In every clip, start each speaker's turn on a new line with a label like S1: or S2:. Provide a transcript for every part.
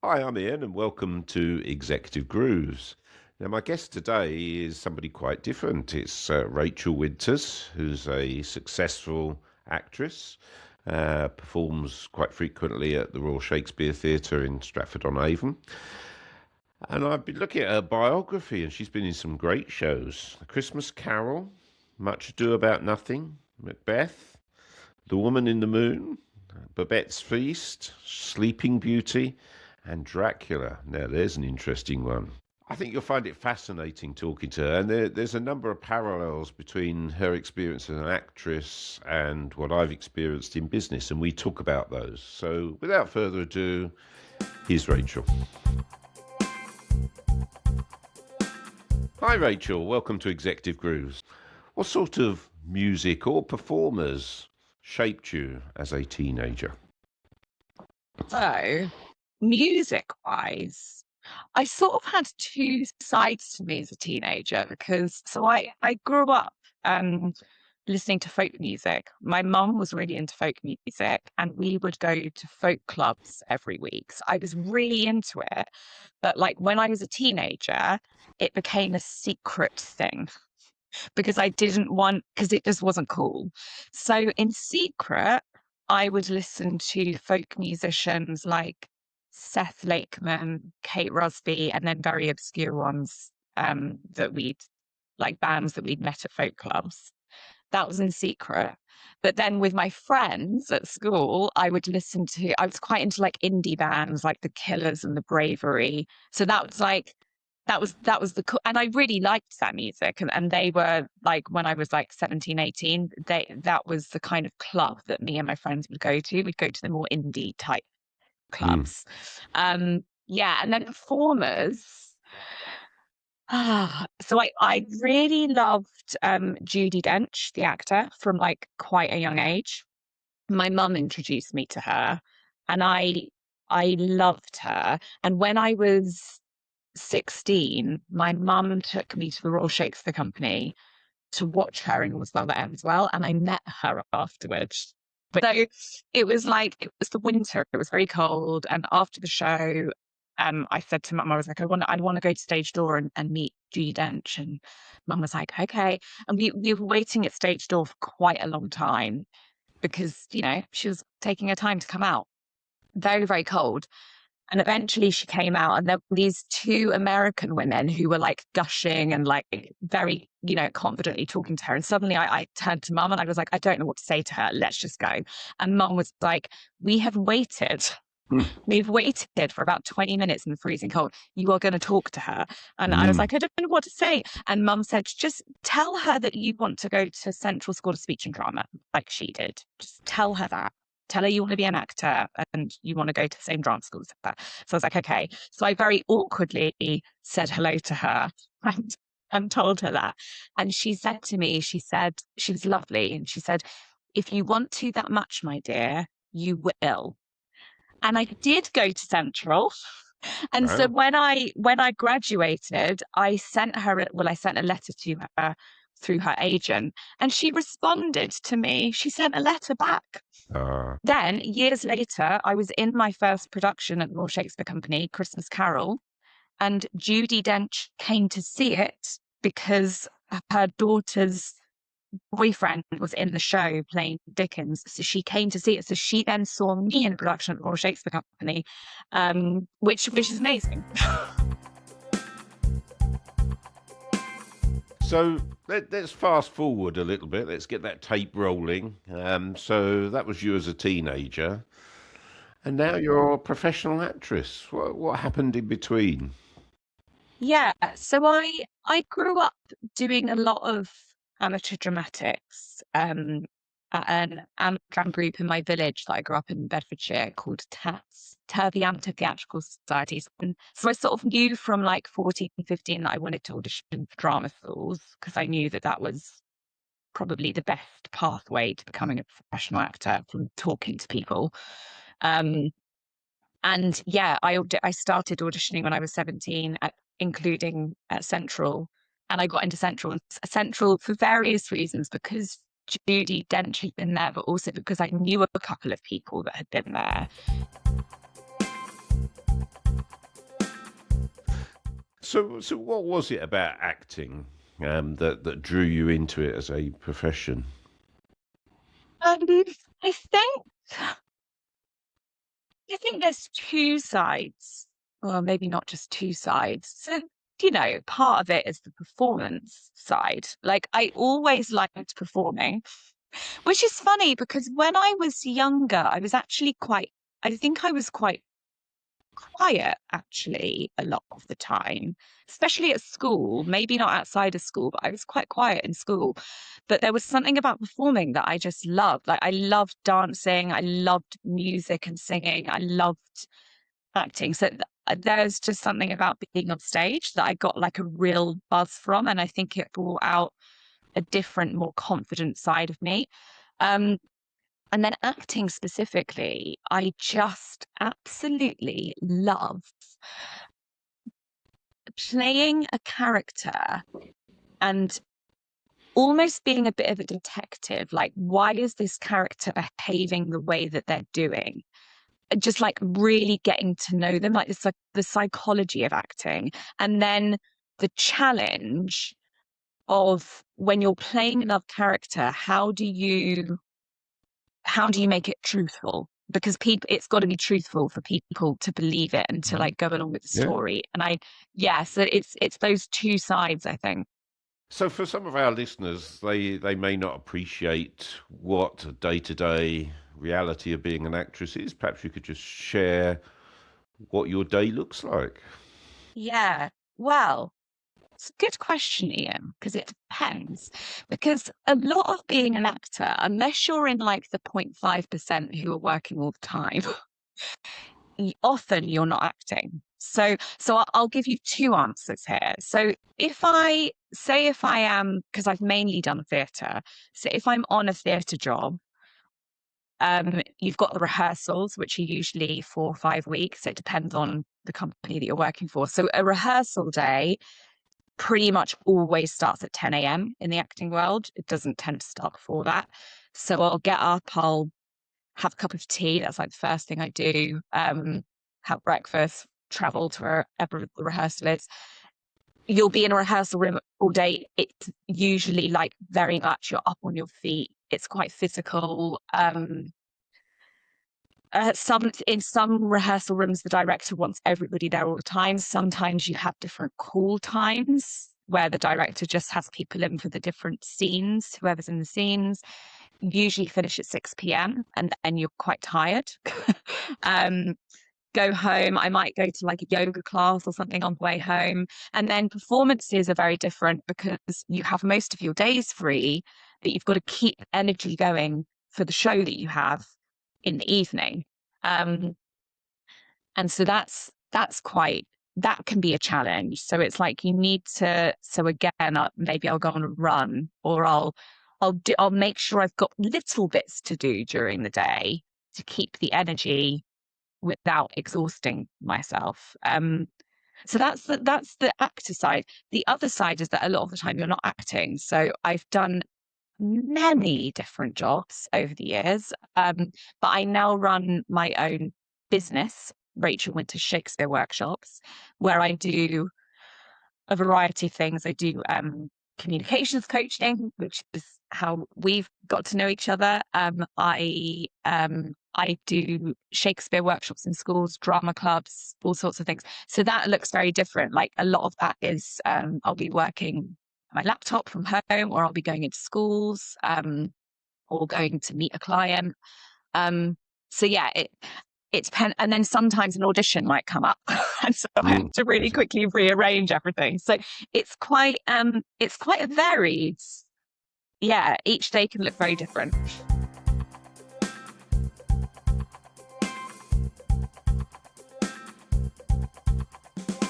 S1: Hi, I'm Ian, and welcome to Executive Grooves. Now, my guest today is somebody quite different. It's Rachel Winters, who's a successful actress, performs quite frequently at the Royal Shakespeare Theatre in Stratford-on-Avon. And I've been looking at her biography, and she's been in some great shows: A Christmas Carol, Much Ado About Nothing, Macbeth, The Woman in the Moon, Babette's Feast, Sleeping Beauty, and Dracula. Now, there's an interesting one. I think you'll find it fascinating talking to her, and there's a number of parallels between her experience as an actress and what I've experienced in business, and we talk about those. So, without further ado, here's Rachel. Hi, Rachel. Welcome to Executive Grooves. What sort of music or performers shaped you as a teenager?
S2: So, music-wise, I sort of had two sides to me as a teenager because I grew up um, listening to folk music. My mum was really into folk music, and we would go to folk clubs every week. So I was really into it. But like when I was a teenager, it became a secret thing because I didn't want, because it just wasn't cool. So in secret, I would listen to folk musicians like Seth Lakeman, Kate Rusby, and then very obscure ones that we'd like bands that we'd met at folk clubs. That was in secret. But then with my friends at school, I was quite into like indie bands like The Killers and The Bravery. So that was and I really liked that music. And they were like, when I was like 17, 18, that was the kind of club that me and my friends would go to. We'd go to the more indie type
S1: Mm.
S2: clubs. Yeah. And then performers. So I really loved Judi Dench, the actor, from like quite a young age. My mum introduced me to her, and I loved her. And when I was 16, my mum took me to the Royal Shakespeare Company to watch her in All Was Well That Ends Well, and I met her afterwards. But so it was the winter, it was very cold, and after the show, I said to mum, I was like, I want to go to stage door and meet Judi Dench, and mum was like, okay. And we were waiting at stage door for quite a long time because she was taking her time to come out. Very, very cold. And eventually she came out, and there were these two American women who were like gushing and like very, confidently talking to her. And suddenly I turned to mum and I was like, I don't know what to say to her. Let's just go. And mum was like, we have waited.
S1: Mm.
S2: We've waited for about 20 minutes in the freezing cold. You are going to talk to her. And I was
S1: Mm.
S2: like, I don't know what to say. And mum said, just tell her that you want to go to Central School of Speech and Drama, like she did. Just tell her that. Tell her you want to be an actor and you want to go to the same drama school as her. So I was like, okay. So I very awkwardly said hello to her and told her that. And she said to me, she was lovely. And she said, if you want to that much, my dear, you will. And I did go to Central. And so
S1: Wow.
S2: when I graduated, I sent a letter to her through her agent, and she responded to me. She sent a letter back.
S1: Ah.
S2: Then years later, I was in my first production at the Royal Shakespeare Company, Christmas Carol, and Judi Dench came to see it because her daughter's boyfriend was in the show playing Dickens. So she came to see it. So she then saw me in a production at the Royal Shakespeare Company, which is amazing.
S1: So let's fast forward a little bit. Let's get that tape rolling. So that was you as a teenager, and now you're a professional actress. What happened in between?
S2: Yeah. So I grew up doing a lot of amateur dramatics. At an amateur group in my village that I grew up in Bedfordshire called TATS, the Amateur Theatrical Societies. And so I sort of knew from like 14, 15 that I wanted to audition for drama schools because I knew that that was probably the best pathway to becoming a professional actor from talking to people. Um, and yeah, I started auditioning when I was 17, including at Central. And I got into Central for various reasons, because Judi Dench had been there, but also because I knew a couple of people that had been there.
S1: So what was it about acting that drew you into it as a profession?
S2: Um, I think I think there's two sides, well, maybe not just two sides. So, part of it is the performance side. Like, I always liked performing, which is funny because when I was younger, I think I was quite quiet actually a lot of the time, especially at school, maybe not outside of school, but I was quite quiet in school. But there was something about performing that I just loved. Like, I loved dancing, I loved music and singing, I loved acting. So there's just something about being on stage that I got like a real buzz from, and I think it brought out a different, more confident side of me. Um, and then acting specifically, I just absolutely love playing a character and almost being a bit of a detective. Like, why is this character behaving the way that they're doing? Just like really getting to know them, like it's like the psychology of acting. And then the challenge of when you're playing another character, how do you make it truthful? Because it's got to be truthful for people to believe it and to
S1: Mhm.
S2: like go along with the
S1: Yeah.
S2: story. And so it's those two sides, I think.
S1: So for some of our listeners, they may not appreciate what a day-to-day reality of being an actress is. Perhaps you could just share what your day looks like.
S2: Yeah. Well, it's a good question, Ian, because it depends. Because a lot of being an actor, unless you're in like the 0.5% who are working all the time, often you're not acting. So I'll give you two answers here. So if I am, because I've mainly done theatre, so if I'm on a theatre job, you've got the rehearsals, which are usually 4 or 5 weeks. It depends on the company that you're working for. So a rehearsal day pretty much always starts at 10 a.m. in the acting world. It doesn't tend to start before that. So I'll get up, I'll have a cup of tea. That's like the first thing I do. Have breakfast, travel to wherever the rehearsal is. You'll be in a rehearsal room all day. It's usually like very much you're up on your feet. It's quite physical. In some rehearsal rooms, the director wants everybody there all the time. Sometimes you have different call times where the director just has people in for the different scenes, whoever's in the scenes. Usually finish at 6 p.m. and then you're quite tired. um, go home. I might go to like a yoga class or something on the way home. And then performances are very different because you have most of your days free, but you've got to keep energy going for the show that you have in the evening. Um, and so that can be a challenge. So it's like you need to. So again, maybe I'll go on a run, or I'll make sure I've got little bits to do during the day to keep the energy without exhausting myself. So that's the actor side. The other side is that a lot of the time you're not acting. So I've done many different jobs over the years, but I now run my own business, Rachel Winter Shakespeare Workshops, where I do a variety of things. I do communications coaching, which is how we've got to know each other. I do Shakespeare workshops in schools, drama clubs, all sorts of things. So that looks very different. Like a lot of that is I'll be working my laptop from home, or I'll be going into schools, or going to meet a client. Um, so yeah, it depends. And then sometimes an audition might come up, and so I have
S1: Mm.
S2: to really quickly rearrange everything. So it's quite varied. Yeah, each day can look very different.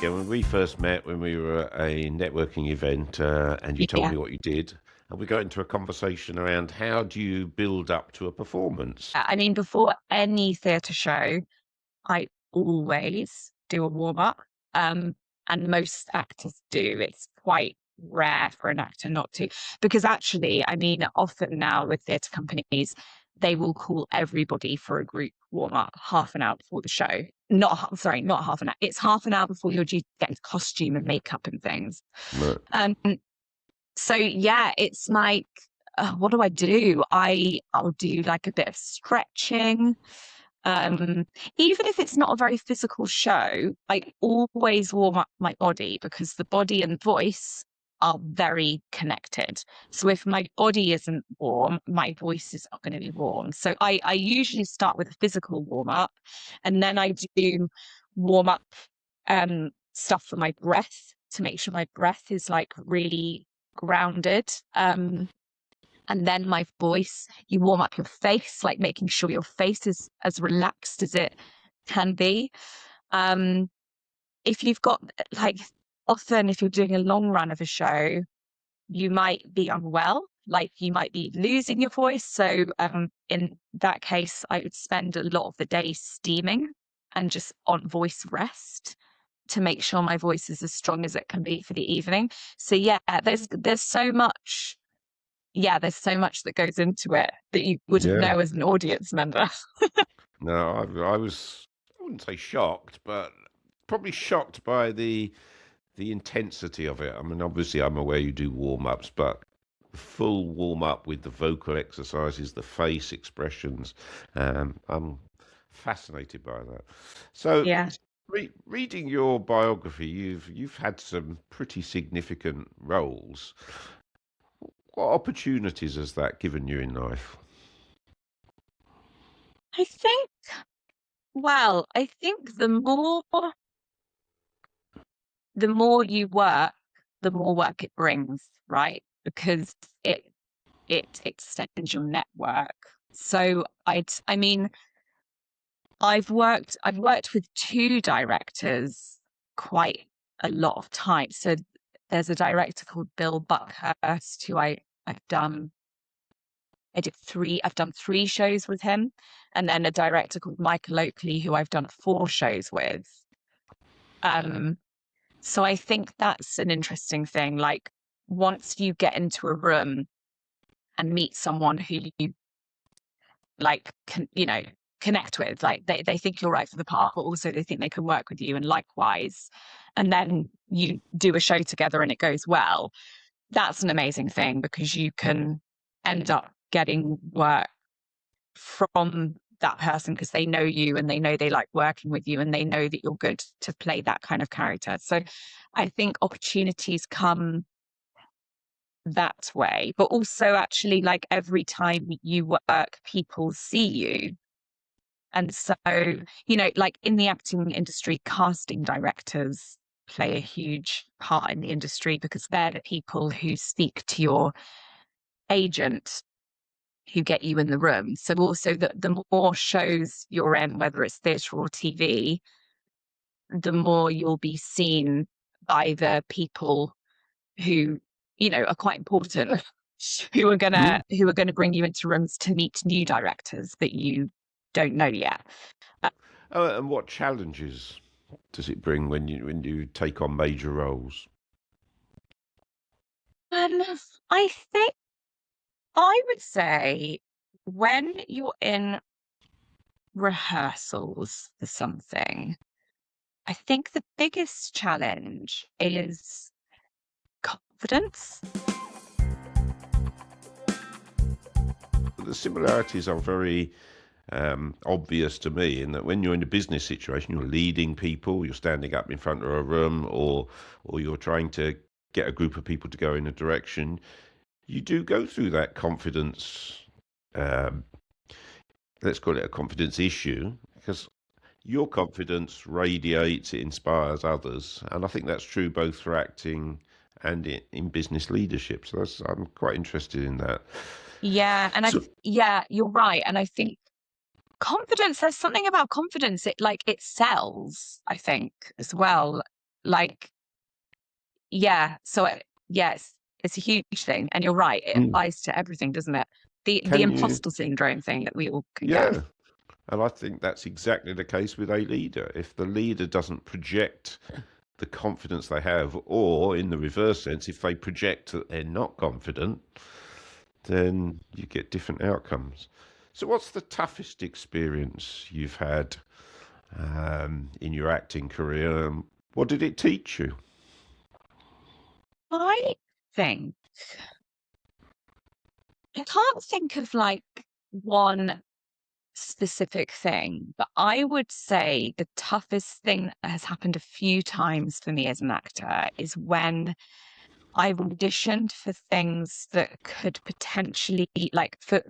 S1: Yeah, when we first met, when we were at a networking event, and you told
S2: Yeah.
S1: me what you did, and we got into a conversation around how do you build up to a performance?
S2: I mean, before any theatre show, I always do a warm up. Um, and most actors do. It's quite rare for an actor not to, because actually, I mean, often now with theatre companies, they will call everybody for a group warm up half an hour before the show. sorry, not half an hour. It's half an hour before you're due to get into costume and makeup and things.
S1: Right.
S2: Um, so yeah, it's like, what do I do? I'll do like a bit of stretching. Um, Even if it's not a very physical show, I always warm up my body because the body and voice are very connected. So if my body isn't warm, my voice is not going to be warm. So I usually start with a physical warm up, and then I do warm up stuff for my breath to make sure my breath is like really grounded. And then my voice, you warm up your face, like making sure your face is as relaxed as it can be. Um, if you've got like, often if you're doing a long run of a show, you might be unwell, like you might be losing your voice. So in that case, I would spend a lot of the day steaming and just on voice rest to make sure my voice is as strong as it can be for the evening. So yeah, there's so much. Yeah, there's so much that goes into it that you wouldn't
S1: Yeah.
S2: know as an audience member.
S1: No, I was, I wouldn't say shocked, but probably shocked by the intensity of it. I mean, obviously, I'm aware you do warm ups, but the full warm up with the vocal exercises, the face expressions, I'm fascinated by that. So,
S2: Yeah.
S1: reading your biography, you've had some pretty significant roles. What opportunities has that given you in life?
S2: I think, I think the more you work, the more work it brings, right? Because it extends your network. So I mean, I've worked with two directors quite a lot of time. So there's a director called Bill Buckhurst who I've done 3 shows with him, and then a director called Michael Oakley who I've done 4 shows with. Um, so I think that's an interesting thing. Like once you get into a room and meet someone who you like connect with, like they think you're right for the part, but also they think they can work with you, and likewise, and then you do a show together and it goes well. That's an amazing thing because you can end up getting work from that person because they know you and they know they like working with you and they know that you're good to play that kind of character. So I think opportunities come that way, but also actually like every time you work, people see you. And so, like in the acting industry, casting directors play a huge part in the industry because they're the people who speak to your agent who get you in the room. So also the more shows you're in, whether it's theatre or TV, the more you'll be seen by the people who, are quite important,
S1: Mm.
S2: who are gonna bring you into rooms to meet new directors that you don't know yet. Uh,
S1: Oh, and what challenges does it bring when you take on major roles?
S2: Um, I think I would say when you're in rehearsals for something, I think the biggest challenge is confidence.
S1: The similarities are very obvious to me in that when you're in a business situation, you're leading people, you're standing up in front of a room, or you're trying to get a group of people to go in a direction. You do go through that confidence. Um, let's call it a confidence issue because your confidence radiates, it inspires others, and I think that's true both for acting and in business leadership. So I'm quite interested in that.
S2: Yeah, and
S1: So,
S2: yeah, you're right. And I think confidence, there's something about confidence, it sells, I think, as well. Like, yeah, so yes, it's a huge thing. And you're right, it
S1: mm,
S2: applies to everything, doesn't it? The
S1: can you?
S2: imposter syndrome thing that we all can get.
S1: Yeah. And I think that's exactly the case with a leader. If the leader doesn't project the confidence they have, or in the reverse sense, if they project that they're not confident, then you get different outcomes. So, what's the toughest experience you've had in your acting career. What did it teach you?
S2: I think I can't think of like one specific thing, but I would say the toughest thing that has happened a few times for me as an actor is when I've auditioned for things that could potentially be like for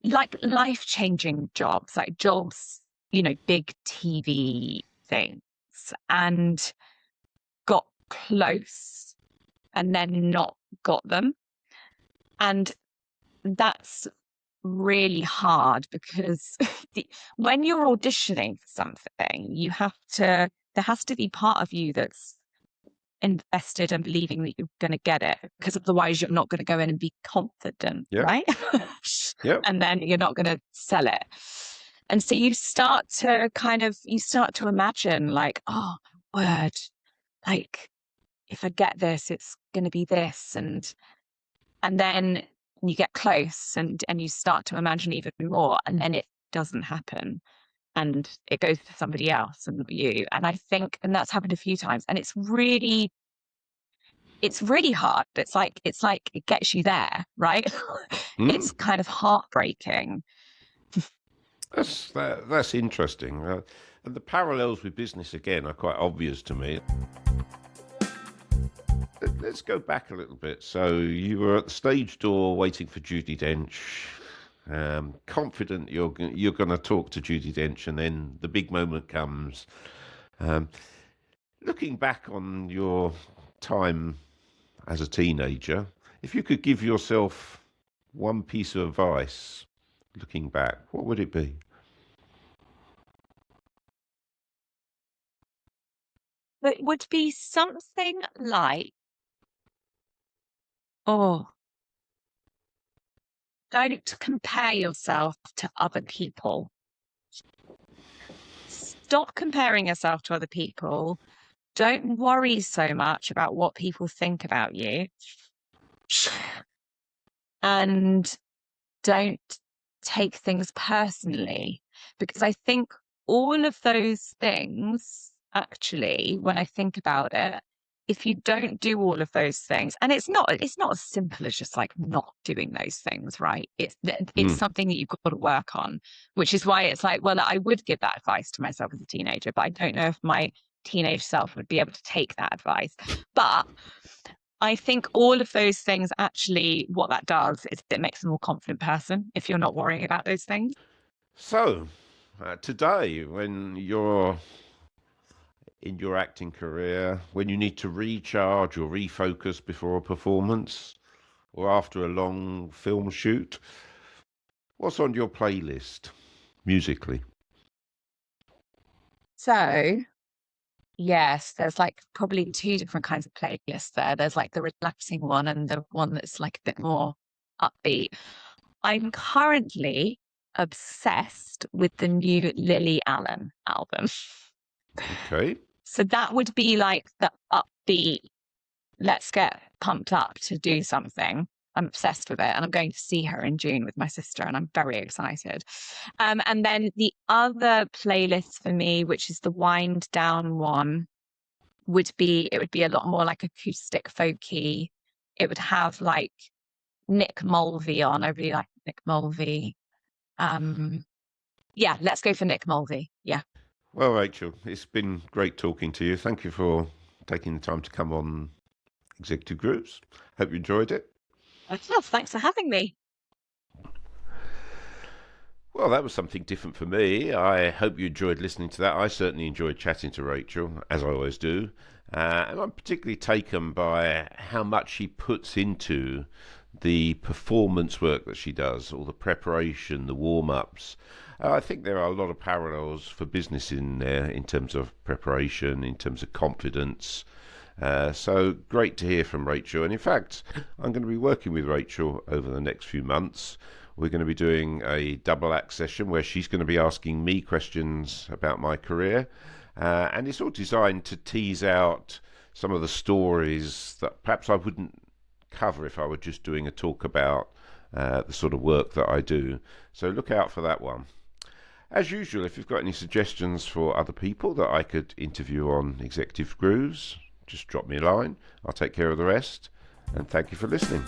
S2: like life-changing jobs, like jobs, big TV things, and got close and then not got them. And that's really hard because when you're auditioning for something, there has to be part of you that's invested and believing that you're going to get it, because otherwise you're not going to go in and be confident,
S1: Yeah,
S2: right?
S1: yeah.
S2: And then you're not going to sell it. And so you start to imagine like, oh my word, like if I get this, it's going to be this. And then you get close and you start to imagine even more, and then it doesn't happen. And it goes to somebody else and not you. And I think, and that's happened a few times. And it's really hard. It's like it gets you there, right?
S1: Hmm?
S2: It's kind of heartbreaking.
S1: That's interesting. And the parallels with business again are quite obvious to me. Let's go back a little bit. So you were at the stage door waiting for Judi Dench, confident you're going to talk to Judi Dench, and then the big moment comes. Um, Looking back on your time as a teenager, if you could give yourself one piece of advice, looking back, what would it be?
S2: But it would be something like, oh, don't compare yourself to other people. Stop comparing yourself to other people. Don't worry so much about what people think about you. And don't take things personally, because I think all of those things, actually, when I think about it, if you don't do all of those things, and it's not as simple as just like not doing those things, right? It's
S1: Hmm.
S2: something that you've got to work on, which is why it's like, well, I would give that advice to myself as a teenager, but I don't know if my teenage self would be able to take that advice. But I think all of those things, actually, what that does is it makes a more confident person if you're not worrying about those things.
S1: So, today, when you're in your acting career, when you need to recharge or refocus before a performance or after a long film shoot, what's on your playlist musically?
S2: So, yes, there's like probably two different kinds of playlists there. There's like the relaxing one and the one that's like a bit more upbeat. I'm currently obsessed with the new Lily Allen album.
S1: Okay.
S2: So that would be like the upbeat, let's get pumped up to do something. I'm obsessed with it, and I'm going to see her in June with my sister, and I'm very excited. And then the other playlist for me, which is the wind down one, it would be a lot more like acoustic folky. It would have like Nick Mulvey on. I really like Nick Mulvey. Um, yeah, let's go for Nick Mulvey. Yeah.
S1: Well, Rachel, it's been great talking to you. Thank you for taking the time to come on Executive Groups. Hope you enjoyed it.
S2: Well, thanks for having me.
S1: Well, that was something different for me. I hope you enjoyed listening to that. I certainly enjoyed chatting to Rachel, as I always do. And I'm particularly taken by how much she puts into the performance work that she does, all the preparation, the warm ups. I think there are a lot of parallels for business in there in terms of preparation, in terms of confidence. So great to hear from Rachel. And in fact, I'm going to be working with Rachel over the next few months. We're going to be doing a double act session where she's going to be asking me questions about my career. And it's all designed to tease out some of the stories that perhaps I wouldn't cover if I were just doing a talk about the sort of work that I do. So look out for that one. As usual, if you've got any suggestions for other people that I could interview on Executive Grooves, just drop me a line. I'll take care of the rest. And thank you for listening.